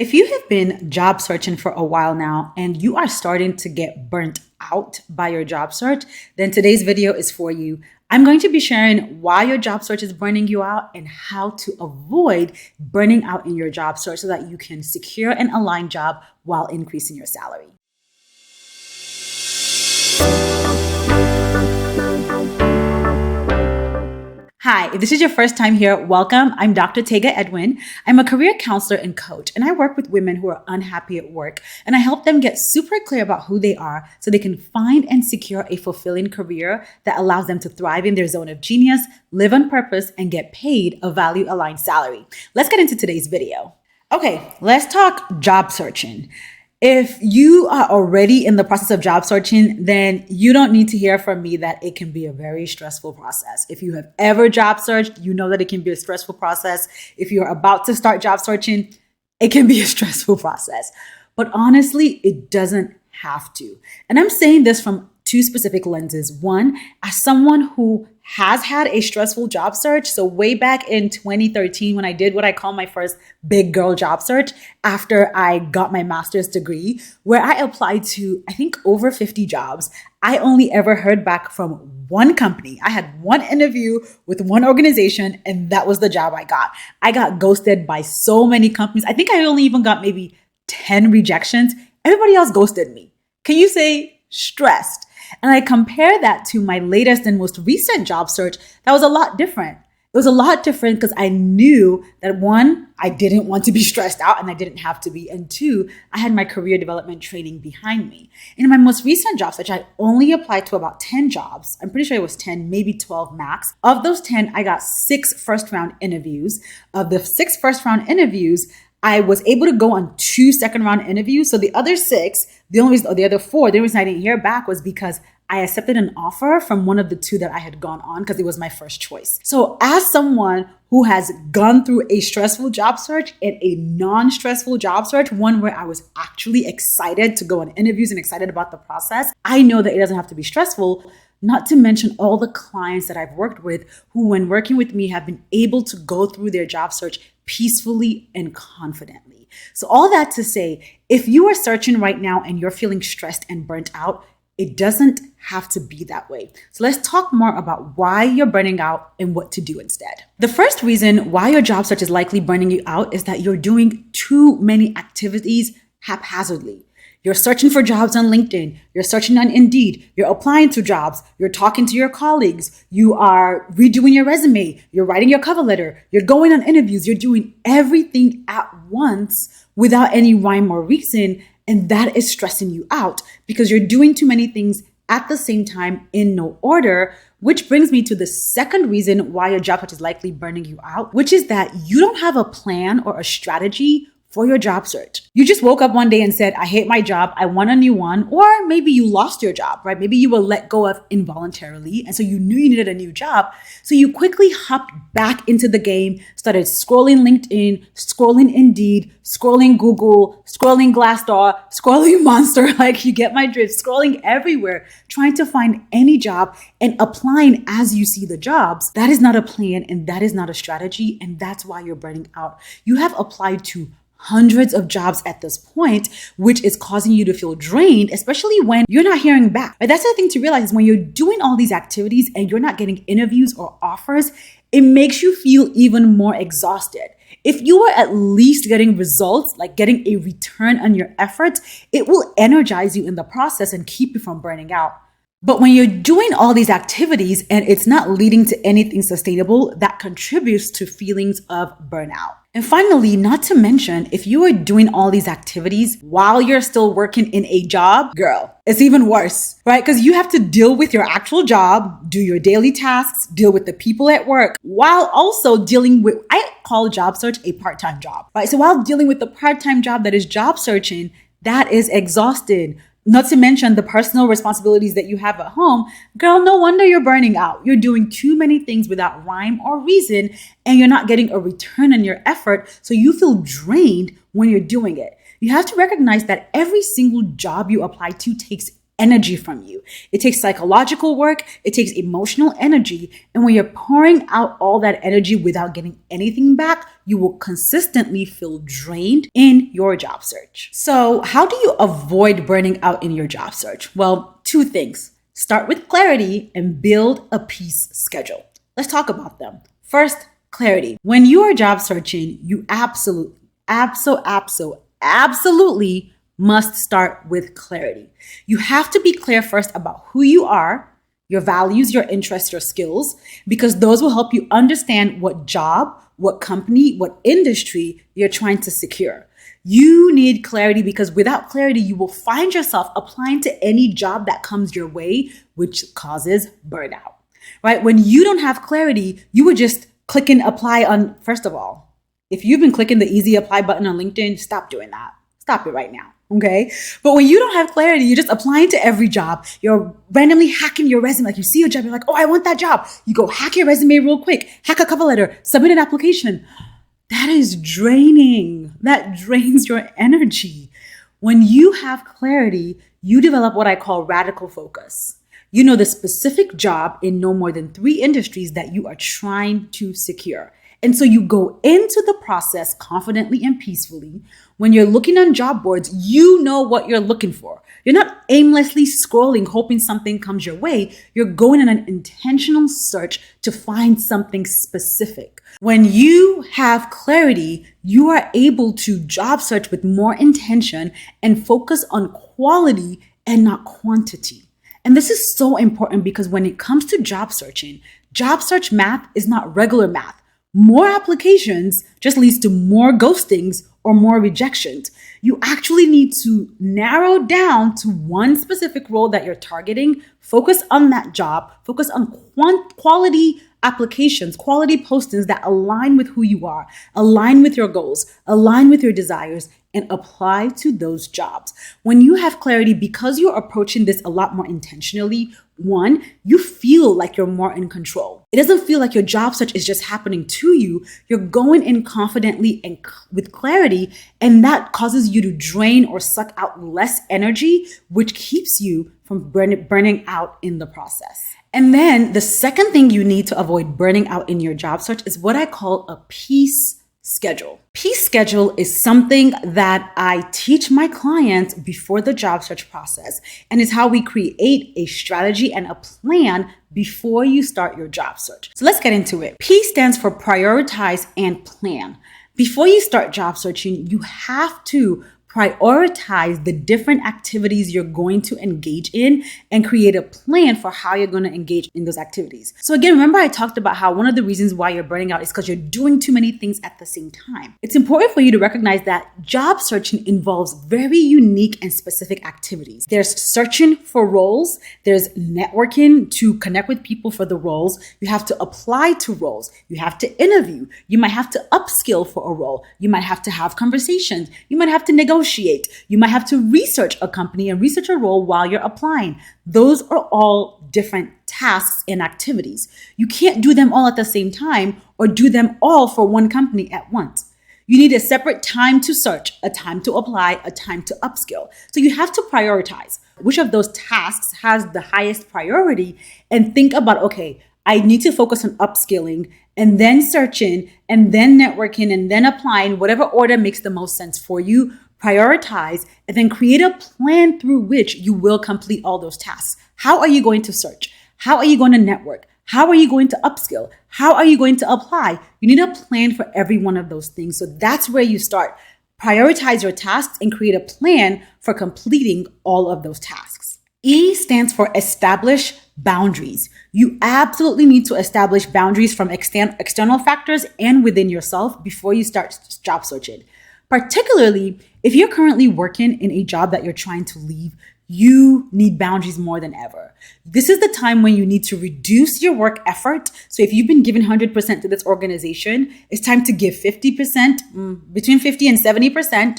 If you have been job searching for a while now and you are starting to get burnt out by your job search, then today's video is for you. I'm going to be sharing why your job search is burning you out and how to avoid burning out in your job search so that you can secure an aligned job while increasing your salary. Hi, if this is your first time here, welcome. I'm Dr. 𝙁𝙤𝙧 𝙁𝙀𝙀. I'm a career counselor and coach, and I work with women who are unhappy at work, and I help them get super clear about who they are so they can find and secure a fulfilling career that allows them to thrive in their zone of genius, live on purpose, and get paid a value-aligned salary. Let's get into today's video. Okay, let's talk job searching. If you are already in the process of job searching, then you don't need to hear from me that it can be a very stressful process. If you have ever job searched, you know that it can be a stressful process. If you're about to start job searching, it can be a stressful process. But honestly, it doesn't have to. And I'm saying this from two specific lenses. One, as someone who has had a stressful job search. So way back in 2013, when I did what I call my first big girl job search after I got my master's degree, where I applied to, I think, over 50 jobs, I only ever heard back from one company. I had one interview with one organization, and that was the job I got. I got ghosted by so many companies. I think I only even got maybe 10 rejections. Everybody else ghosted me. Can you say stressed? And I compare that to my latest and most recent job search. That was a lot different. It was a lot different because I knew that one, I didn't want to be stressed out and I didn't have to be. And two, I had my career development training behind me. In my most recent job search, I only applied to about 10 jobs. I'm pretty sure it was 10, maybe 12 max. Of those 10, I got 6 first-round interviews. Of the 6 first-round interviews, I was able to go on 2 second-round interviews. So the other 4, the only reason I didn't hear back was because I accepted an offer from one of the 2 that I had gone on because it was my first choice. So as someone who has gone through a stressful job search and a non-stressful job search, one where I was actually excited to go on interviews and excited about the process, I know that it doesn't have to be stressful. Not to mention all the clients that I've worked with who, when working with me, have been able to go through their job search peacefully and confidently. So all that to say, if you are searching right now and you're feeling stressed and burnt out, it doesn't have to be that way. So let's talk more about why you're burning out and what to do instead. The first reason why your job search is likely burning you out is that you're doing too many activities haphazardly. You're searching for jobs on LinkedIn. You're searching on Indeed. You're applying to jobs. You're talking to your colleagues. You are redoing your resume. You're writing your cover letter. You're going on interviews. You're doing everything at once without any rhyme or reason. And that is stressing you out because you're doing too many things at the same time in no order, which brings me to the second reason why your job search is likely burning you out, which is that you don't have a plan or a strategy for your job search. You just woke up one day and said, I hate my job, I want a new one. Or maybe you lost your job, right? Maybe you were let go of involuntarily. And so you knew you needed a new job. So you quickly hopped back into the game, started scrolling LinkedIn, scrolling Indeed, scrolling Google, scrolling Glassdoor, scrolling Monster, like you get my drift, scrolling everywhere, trying to find any job and applying as you see the jobs. That is not a plan and that is not a strategy. And that's why you're burning out. You have applied to hundreds of jobs at this point, which is causing you to feel drained, especially when you're not hearing back. But that's the thing to realize is when you're doing all these activities and you're not getting interviews or offers, it makes you feel even more exhausted. If you are at least getting results, like getting a return on your efforts, it will energize you in the process and keep you from burning out. But when you're doing all these activities and it's not leading to anything sustainable, that contributes to feelings of burnout. And finally, not to mention, if you are doing all these activities while you're still working in a job, girl, it's even worse, right? Because you have to deal with your actual job, do your daily tasks, deal with the people at work, while also dealing with, I call job search a part-time job, right? So while dealing with the part-time job that is job searching, that is exhausting. Not to mention the personal responsibilities that you have at home. Girl, no wonder you're burning out. You're doing too many things without rhyme or reason, and you're not getting a return on your effort, so you feel drained when you're doing it. You have to recognize that every single job you apply to takes energy from you. It takes psychological work. It takes emotional energy. And when you're pouring out all that energy without getting anything back, you will consistently feel drained in your job search. So how do you avoid burning out in your job search? Well, two things. Start with clarity and build a peace schedule. Let's talk about them. First, clarity. When you are job searching, you absolutely must start with clarity. You have to be clear first about who you are, your values, your interests, your skills, because those will help you understand what job, what company, what industry you're trying to secure. You need clarity because without clarity, you will find yourself applying to any job that comes your way, which causes burnout, right? When you don't have clarity, you would just click and apply on, first of all, if you've been clicking the easy apply button on LinkedIn, stop doing that. Stop it right now. Okay. But when you don't have clarity, you're just applying to every job. You're randomly hacking your resume. Like you see a job, you're like, oh, I want that job. You go hack your resume real quick, hack a cover letter, submit an application. That is draining. That drains your energy. When you have clarity, you develop what I call radical focus. You know the specific job in no more than 3 industries that you are trying to secure. And so you go into the process confidently and peacefully. When you're looking on job boards, you know what you're looking for. You're not aimlessly scrolling, hoping something comes your way. You're going on an intentional search to find something specific. When you have clarity, you are able to job search with more intention and focus on quality and not quantity. And this is so important because when it comes to job searching, job search math is not regular math. More applications just leads to more ghostings or more rejections. You actually need to narrow down to one specific role that you're targeting, focus on that job, focus on quality applications, quality postings that align with who you are, align with your goals, align with your desires, and apply to those jobs. When you have clarity, because you're approaching this a lot more intentionally, one, you feel like you're more in control. It doesn't feel like your job search is just happening to you. You're going in confidently and with clarity, and that causes you to drain or suck out less energy, which keeps you from burning out in the process. And then the second thing you need to avoid burning out in your job search is what I call a peace schedule. Peace schedule is something that I teach my clients before the job search process, and it's how we create a strategy and a plan before you start your job search. So let's get into it. P stands for prioritize and plan. Before you start job searching, you have to prioritize the different activities you're going to engage in and create a plan for how you're going to engage in those activities. So again, remember I talked about how one of the reasons why you're burning out is because you're doing too many things at the same time. It's important for you to recognize that job searching involves very unique and specific activities. There's searching for roles. There's networking to connect with people for the roles. You have to apply to roles. You have to interview. You might have to upskill for a role. You might have to have conversations. You might have to negotiate. You might have to research a company and research a role while you're applying. Those are all different tasks and activities. You can't do them all at the same time or do them all for one company at once. You need a separate time to search, a time to apply, a time to upskill. So you have to prioritize which of those tasks has the highest priority and think about, okay, I need to focus on upskilling and then searching and then networking and then applying, whatever order makes the most sense for you. Prioritize and then create a plan through which you will complete all those tasks. How are you going to search? How are you going to network? How are you going to upskill? How are you going to apply? You need a plan for every one of those things. So that's where you start. Prioritize your tasks and create a plan for completing all of those tasks. E stands for establish boundaries. You absolutely need to establish boundaries from external factors and within yourself before you start job searching. Particularly if you're currently working in a job that you're trying to leave, you need boundaries more than ever. This is the time when you need to reduce your work effort. So if you've been given 100% to this organization, it's time to give 50%, between 50 and 70%,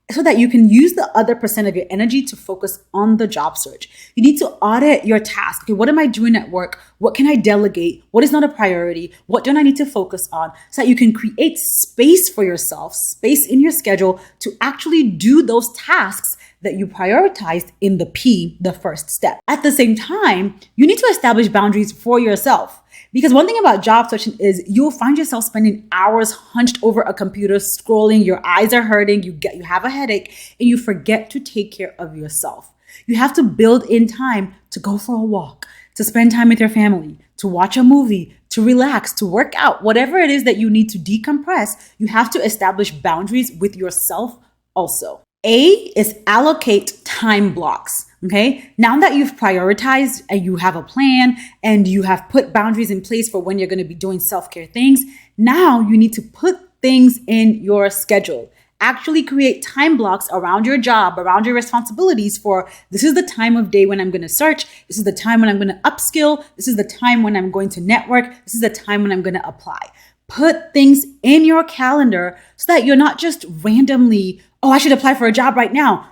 so that you can use the other percent of your energy to focus on the job search. You need to audit your task. Okay, what am I doing at work? What can I delegate? What is not a priority? What don't I need to focus on? So that you can create space for yourself, space in your schedule to actually do those tasks that you prioritized in the P, the first step. At the same time, you need to establish boundaries for yourself. Because one thing about job searching is you'll find yourself spending hours hunched over a computer, scrolling, your eyes are hurting, you have a headache, and you forget to take care of yourself. You have to build in time to go for a walk, to spend time with your family, to watch a movie, to relax, to work out, whatever it is that you need to decompress. You have to establish boundaries with yourself also. A is allocate time blocks. Okay, now that you've prioritized and you have a plan and you have put boundaries in place for when you're going to be doing self-care things, now you need to put things in your schedule. Actually create time blocks around your job, around your responsibilities for this is the time of day when I'm going to search. This is the time when I'm going to upskill. This is the time when I'm going to network. This is the time when I'm going to apply. Put things in your calendar so that you're not just randomly, oh, I should apply for a job right now.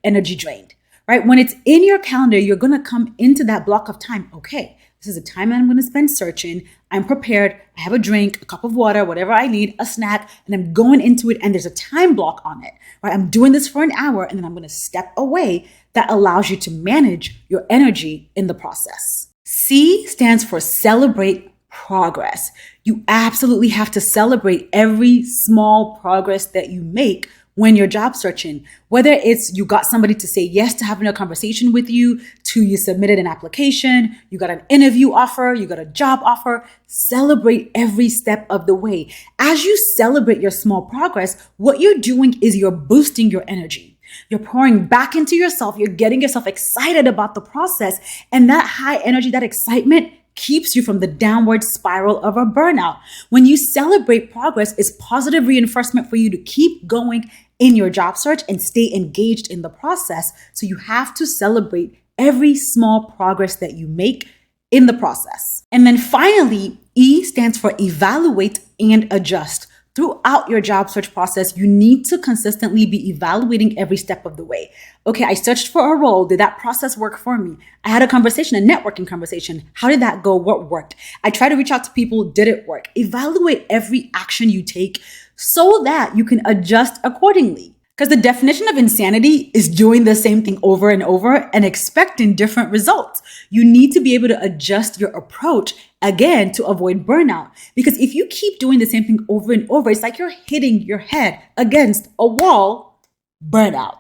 Energy drained. Right? When it's in your calendar, you're going to come into that block of time. Okay, this is the time that I'm going to spend searching. I'm prepared. I have a drink, a cup of water, whatever I need, a snack, and I'm going into it. And there's a time block on it, right? I'm doing this for an hour and then I'm going to step away. That allows you to manage your energy in the process. C stands for celebrate progress. You absolutely have to celebrate every small progress that you make when you're job searching, whether it's you got somebody to say yes to having a conversation with you, to you submitted an application, you got an interview offer, you got a job offer, celebrate every step of the way. As you celebrate your small progress, what you're doing is you're boosting your energy. You're pouring back into yourself. You're getting yourself excited about the process. And that high energy, that excitement keeps you from the downward spiral of a burnout. When you celebrate progress, it's positive reinforcement for you to keep going in your job search and stay engaged in the process. So you have to celebrate every small progress that you make in the process. And then finally, E stands for evaluate and adjust. Throughout your job search process, you need to consistently be evaluating every step of the way. Okay, I searched for a role. Did that process work for me? I had a conversation, a networking conversation. How did that go? What worked? I tried to reach out to people. Did it work? Evaluate every action you take so that you can adjust accordingly. Because the definition of insanity is doing the same thing over and over and expecting different results. You need to be able to adjust your approach again to avoid burnout. Because if you keep doing the same thing over and over, it's like you're hitting your head against a wall, burnout.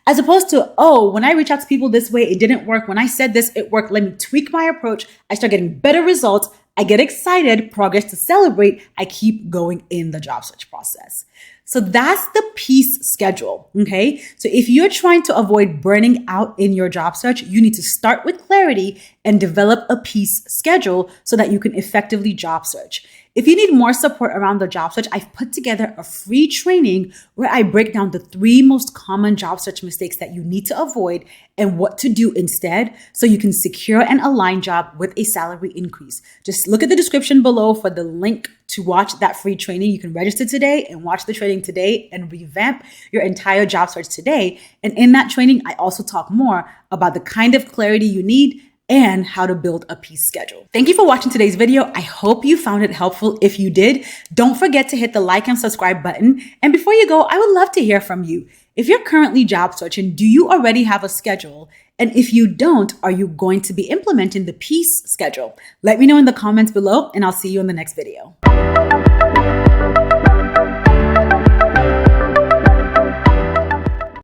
As opposed to, oh, when I reach out to people this way, it didn't work. When I said this, it worked. Let me tweak my approach. I start getting better results. I get excited, progress to celebrate. I keep going in the job search process. So that's the peace schedule, okay? So if you're trying to avoid burning out in your job search, you need to start with clarity and develop a peace schedule so that you can effectively job search. If you need more support around the job search, I've put together a free training where I break down the 3 most common job search mistakes that you need to avoid and what to do instead so you can secure an aligned job with a salary increase. Just look at the description below for the link to watch that free training. You can register today and watch the training today and revamp your entire job search today. And in that training, I also talk more about the kind of clarity you need and how to build a peace schedule. Thank you for watching today's video. I hope you found it helpful. If you did, don't forget to hit the like and subscribe button. And before you go, I would love to hear from you. If you're currently job searching, do you already have a schedule? And if you don't, are you going to be implementing the peace schedule? Let me know in the comments below and I'll see you in the next video.